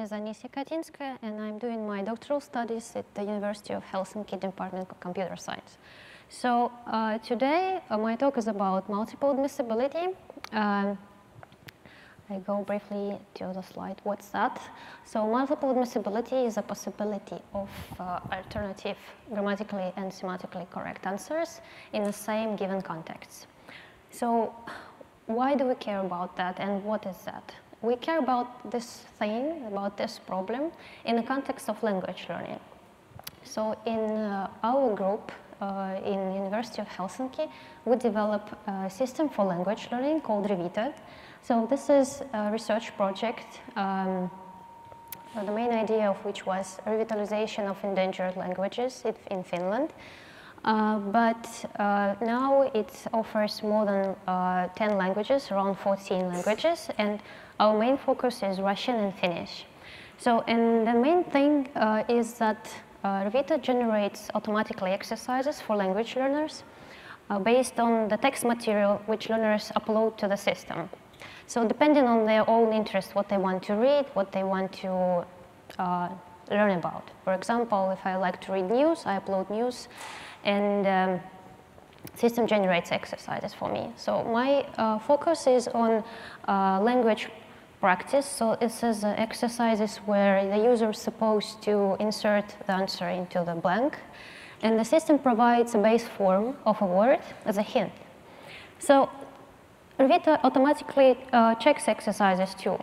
is Anisia Katinskaia, and I'm doing my doctoral studies at the University of Helsinki Department of Computer Science. So today my talk is about multiple admissibility. I go briefly to the slide. What's that? So multiple admissibility is a possibility of alternative grammatically and semantically correct answers in the same given context. So why do we care about that, and what is that? We care about this thing, about this problem, in the context of language learning. So in our group in University of Helsinki, we develop a system for language learning called Revita. So this is a research project, the main idea of which was revitalization of endangered languages in Finland. But now it offers more than 10 languages, around 14 languages, and our main focus is Russian and Finnish. So, and the main thing is that Revita generates automatically exercises for language learners based on the text material which learners upload to the system. So depending on their own interest, what they want to read, what they want to learn about. For example, if I like to read news, I upload news, and system generates exercises for me. So my focus is on language practice. So this is exercises where the user is supposed to insert the answer into the blank, and the system provides a base form of a word as a hint. So Revita automatically checks exercises too.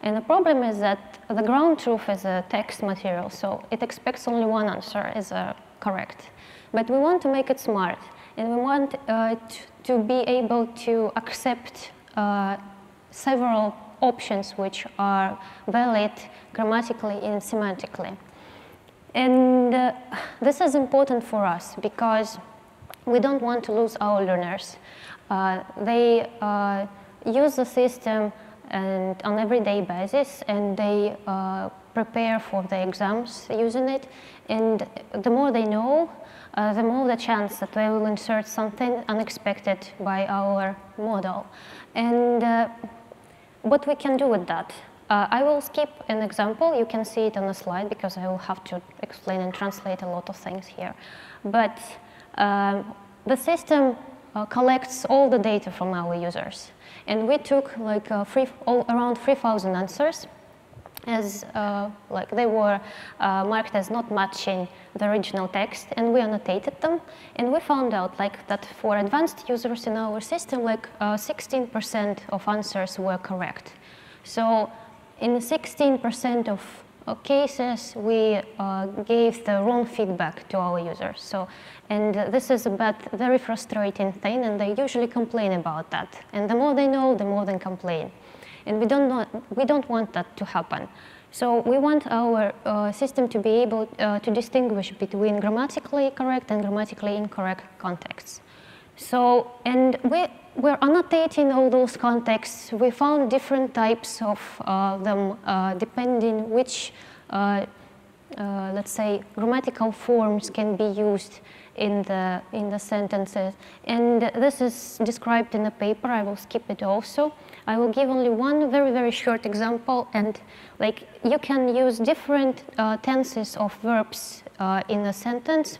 And the problem is that the ground truth is a text material, so it expects only one answer as correct. But we want to make it smart, and we want to be able to accept several options which are valid grammatically and semantically. And this is important for us because we don't want to lose our learners. They use the system and on an everyday basis, and they prepare for the exams using it. And the more they know, the more the chance that they will insert something unexpected by our model. And what we can do with that? I will skip an example. You can see it on the slide because I will have to explain and translate a lot of things here. But the system collects all the data from our users. And we took like around 3,000 answers as like they were marked as not matching the original text, and we annotated them. And we found out like that for advanced users in our system, like 16% of answers were correct. So in 16% of cases, we gave the wrong feedback to our users. So, and this is a very frustrating thing, and they usually complain about that. And the more they know, the more they complain. And we don't want that to happen. So we want our system to be able to distinguish between grammatically correct and grammatically incorrect contexts. So, and we're annotating all those contexts. We found different types of them depending which, let's say, grammatical forms can be used in the sentences. And this is described in the paper. I will skip it also. I will give only one very, very short example. And like you can use different tenses of verbs in a sentence,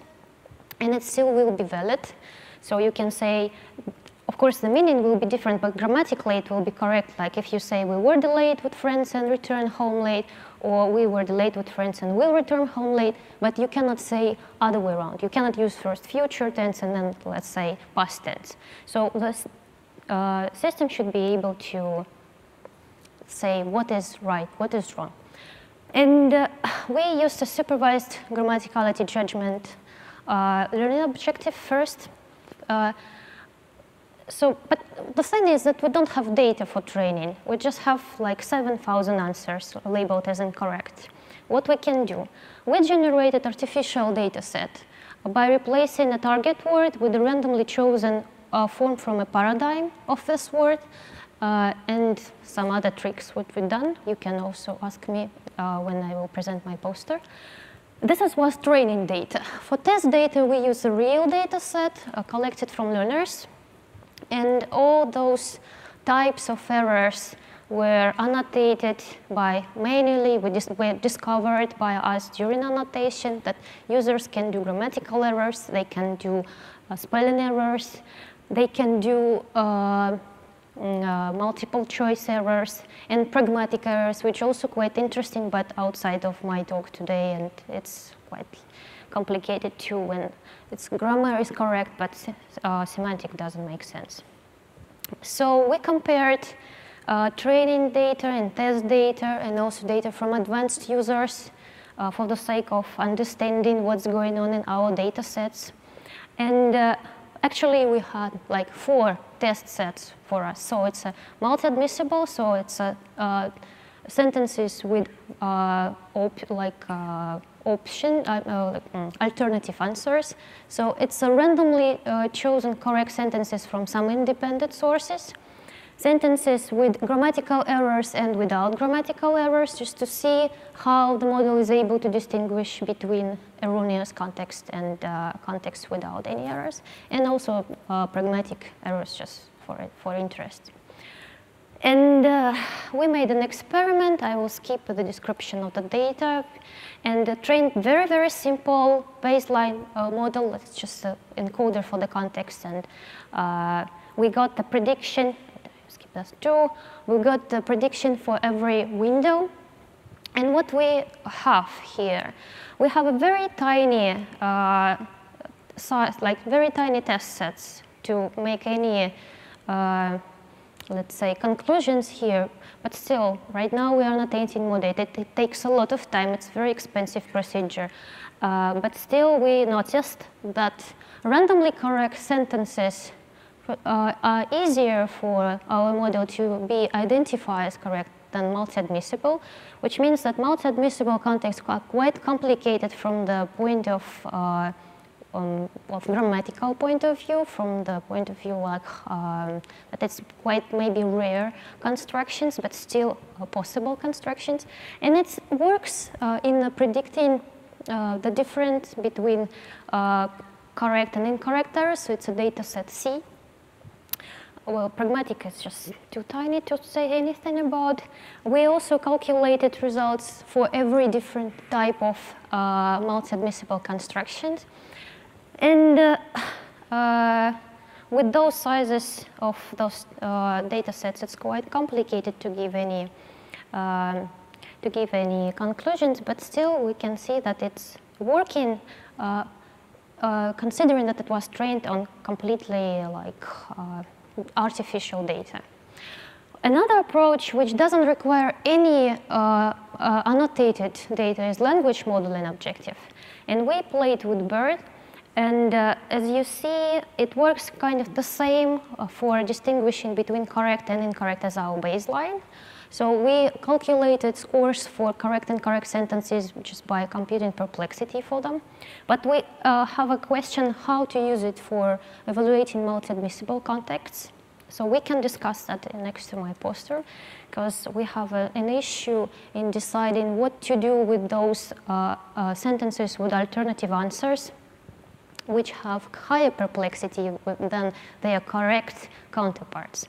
and it still will be valid. So you can say, of course, the meaning will be different, but grammatically it will be correct. Like if you say, we were delayed with friends and returned home late, or we were delayed with friends and will return home late, but you cannot say other way around. You cannot use first future tense and then, let's say, past tense. So the system should be able to say what is right, what is wrong. And we used a supervised grammaticality judgment learning objective first. But the thing is that we don't have data for training. We just have like 7,000 answers labeled as incorrect. What we can do? We generated artificial data set by replacing a target word with a randomly chosen form from a paradigm of this word, and some other tricks what we've done. You can also ask me when I will present my poster. This was training data. For test data, we use a real data set collected from learners. And all those types of errors were annotated by manually, were discovered by us during annotation, that users can do grammatical errors, they can do spelling errors, they can do multiple choice errors and pragmatic errors, which also quite interesting, but outside of my talk today, and it's quite complicated too when its grammar is correct, but semantic doesn't make sense. So we compared training data and test data and also data from advanced users for the sake of understanding what's going on in our data sets. And actually, we had like 4 test sets for us. So it's a multi-admissible, so it's sentences with alternative answers. So it's a randomly chosen correct sentences from some independent sources. Sentences with grammatical errors and without grammatical errors, just to see how the model is able to distinguish between erroneous context and context without any errors, and also pragmatic errors just for interest. And we made an experiment. I will skip the description of the data, and trained very, very simple baseline model. It's just an encoder for the context, and we got the prediction. Skip that too. We got the prediction for every window. And what we have here, we have a very tiny size, like very tiny test sets to make any, let's say, conclusions here. But still, right now we are annotating more data. It takes a lot of time. It's a very expensive procedure. But still, we noticed that randomly correct sentences are easier for our model to be identified as correct than multi-admissible, which means that multi-admissible contexts are quite complicated from the point of grammatical point of view, from the point of view like that it's quite maybe rare constructions, but still possible constructions. And it works in predicting the difference between correct and incorrect errors, so it's a data set C. Well, pragmatic is just too tiny to say anything about. We also calculated results for every different type of multi-admissible constructions. And with those sizes of those data sets, it's quite complicated to give any conclusions, but still we can see that it's working, considering that it was trained on completely like artificial data. Another approach which doesn't require any annotated data is language modeling objective. And we played with BERT, and as you see, it works kind of the same for distinguishing between correct and incorrect as our baseline. So we calculated scores for correct and incorrect sentences just by computing perplexity for them. But we have a question how to use it for evaluating multi-admissible contexts. So we can discuss that next to my poster, because we have an issue in deciding what to do with those sentences with alternative answers, which have higher perplexity than their correct counterparts.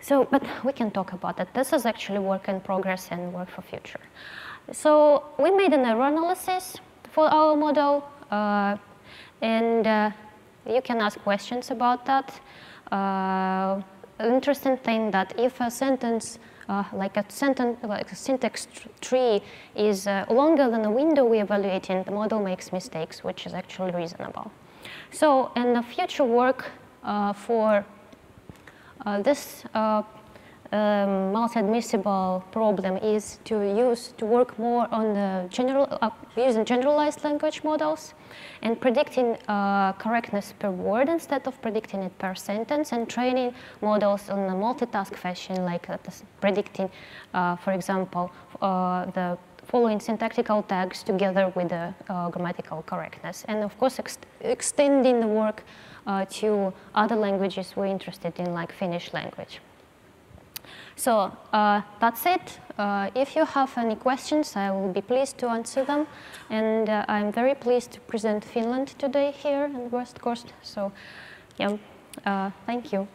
So, but we can talk about that. This is actually work in progress and work for future. So we made an error analysis for our model, and you can ask questions about that. Interesting thing that if a sentence, like a syntax tree is longer than a window we evaluating, the model makes mistakes, which is actually reasonable. So in the future work for this multi-admissible problem is to work more on the using generalized language models and predicting correctness per word instead of predicting it per sentence, and training models on a multitask fashion, like predicting, for example, the following syntactical tags together with the grammatical correctness. And of course, extending the work to other languages we're interested in, like Finnish language. So that's it. If you have any questions, I will be pleased to answer them. And I'm very pleased to present Finland today here in West Coast. So yeah, thank you.